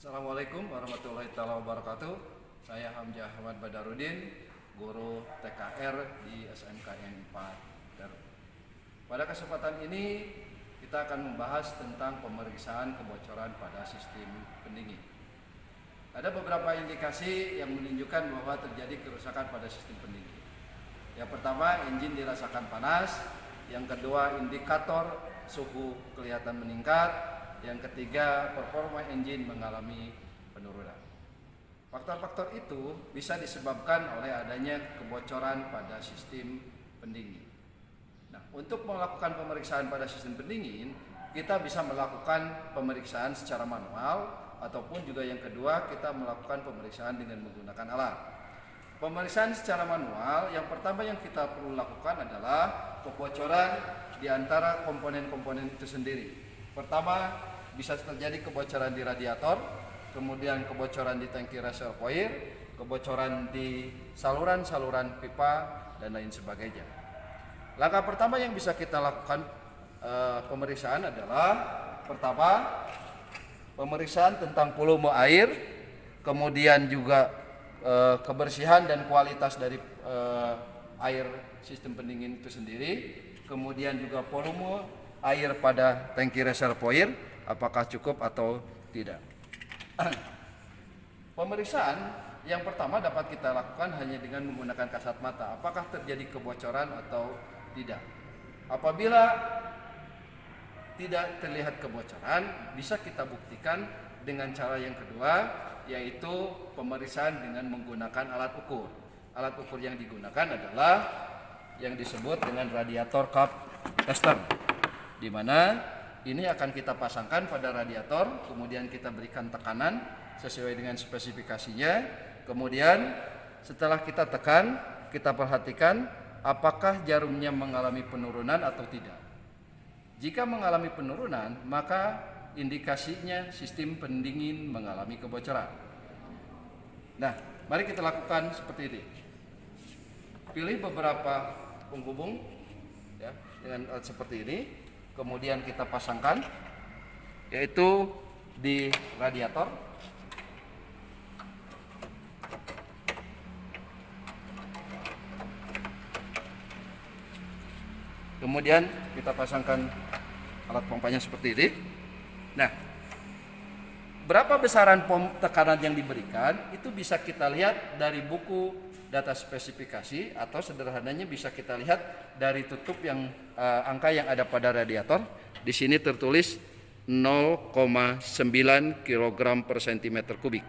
Assalamualaikum warahmatullahi wabarakatuh. Saya Hamzah Ahmad Badarudin, guru TKR di SMKN 4 Garut. Pada kesempatan ini kita akan membahas tentang pemeriksaan kebocoran pada sistem pendingin. Ada beberapa indikasi yang menunjukkan bahwa terjadi kerusakan pada sistem pendingin. Yang pertama, engine dirasakan panas. Yang kedua, indikator suhu kelihatan meningkat. Yang ketiga, performa engine mengalami penurunan. Faktor-faktor itu bisa disebabkan oleh adanya kebocoran pada sistem pendingin. Nah, untuk melakukan pemeriksaan pada sistem pendingin, kita bisa melakukan pemeriksaan secara manual, ataupun juga yang kedua, kita melakukan pemeriksaan dengan menggunakan alat. Pemeriksaan secara manual, yang pertama yang kita perlu lakukan adalah kebocoran di antara komponen-komponen itu sendiri. Pertama, bisa terjadi kebocoran di radiator, kemudian kebocoran di tangki reservoir, kebocoran di saluran-saluran pipa, dan lain sebagainya. Langkah pertama yang bisa kita lakukan pemeriksaan adalah pertama, pemeriksaan tentang volume air, kemudian juga kebersihan dan kualitas dari air sistem pendingin itu sendiri, kemudian juga volume air pada tangki reservoir apakah cukup atau tidak. Pemeriksaan yang pertama dapat kita lakukan hanya dengan menggunakan kasat mata, apakah terjadi kebocoran atau tidak. Apabila tidak terlihat kebocoran, bisa kita buktikan dengan cara yang kedua, yaitu pemeriksaan dengan menggunakan alat ukur. Alat ukur yang digunakan adalah yang disebut dengan radiator cup tester, di mana ini akan kita pasangkan pada radiator, kemudian kita berikan tekanan sesuai dengan spesifikasinya. Kemudian setelah kita tekan, kita perhatikan apakah jarumnya mengalami penurunan atau tidak. Jika mengalami penurunan, maka indikasinya sistem pendingin mengalami kebocoran. Nah, mari kita lakukan seperti ini. Pilih beberapa penghubung ya, dengan alat seperti ini. Kemudian kita pasangkan, yaitu di radiator. Kemudian kita pasangkan alat pompanya seperti ini. Nah, berapa besaran tekanan yang diberikan itu bisa kita lihat dari buku data spesifikasi, atau sederhananya bisa kita lihat dari tutup yang angka yang ada pada radiator. Di sini tertulis 0,9 kg per cm kubik.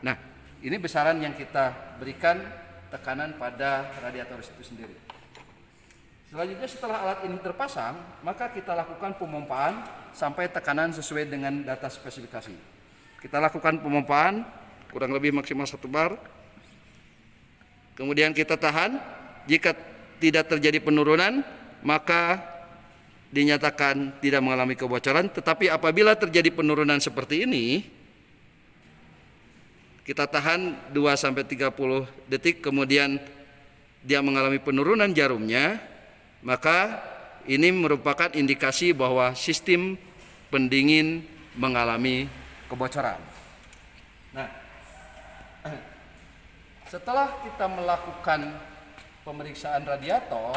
Nah, ini besaran yang kita berikan tekanan pada radiator itu sendiri. Selanjutnya, setelah alat ini terpasang, maka kita lakukan pemompaan sampai tekanan sesuai dengan data spesifikasi. Kita lakukan pemompaan kurang lebih maksimal 1 bar. Kemudian kita tahan. Jika tidak terjadi penurunan, maka dinyatakan tidak mengalami kebocoran. Tetapi apabila terjadi penurunan seperti ini, kita tahan 2-30 detik, kemudian dia mengalami penurunan jarumnya, maka ini merupakan indikasi bahwa sistem pendingin mengalami kebocoran. Nah, setelah kita melakukan pemeriksaan radiator,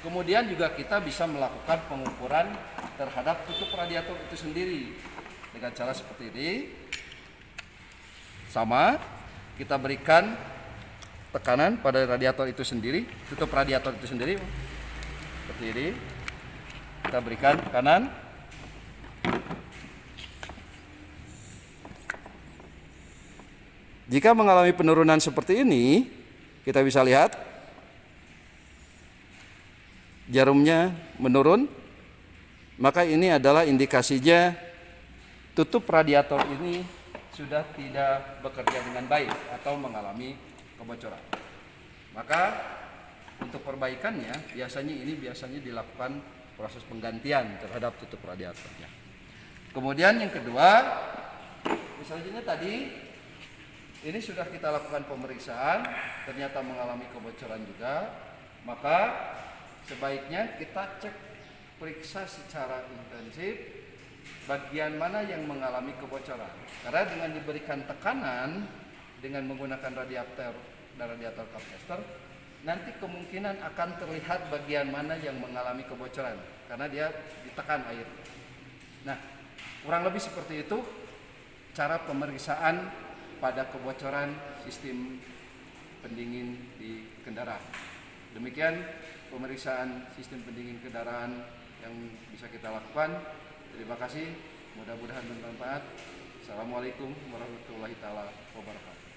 kemudian juga kita bisa melakukan pengukuran terhadap tutup radiator itu sendiri dengan cara seperti ini. Sama, kita berikan tekanan pada radiator itu sendiri, tutup radiator itu sendiri seperti ini. Kita berikan tekanan. Jika mengalami penurunan seperti ini, kita bisa lihat jarumnya menurun, maka ini adalah indikasinya tutup radiator ini sudah tidak bekerja dengan baik atau mengalami kebocoran. Maka untuk perbaikannya biasanya dilakukan proses penggantian terhadap tutup radiatornya. Kemudian yang kedua, selanjutnya tadi ini sudah kita lakukan pemeriksaan, ternyata mengalami kebocoran juga, maka sebaiknya kita cek periksa secara intensif bagian mana yang mengalami kebocoran. Karena dengan diberikan tekanan dengan menggunakan radiator kapasitor, nanti kemungkinan akan terlihat bagian mana yang mengalami kebocoran karena dia ditekan air. Nah, kurang lebih seperti itu cara pemeriksaan pada kebocoran sistem pendingin di kendaraan. Demikian pemeriksaan sistem pendingin kendaraan yang bisa kita lakukan. Terima kasih, mudah-mudahan bermanfaat. Assalamualaikum warahmatullahi wabarakatuh.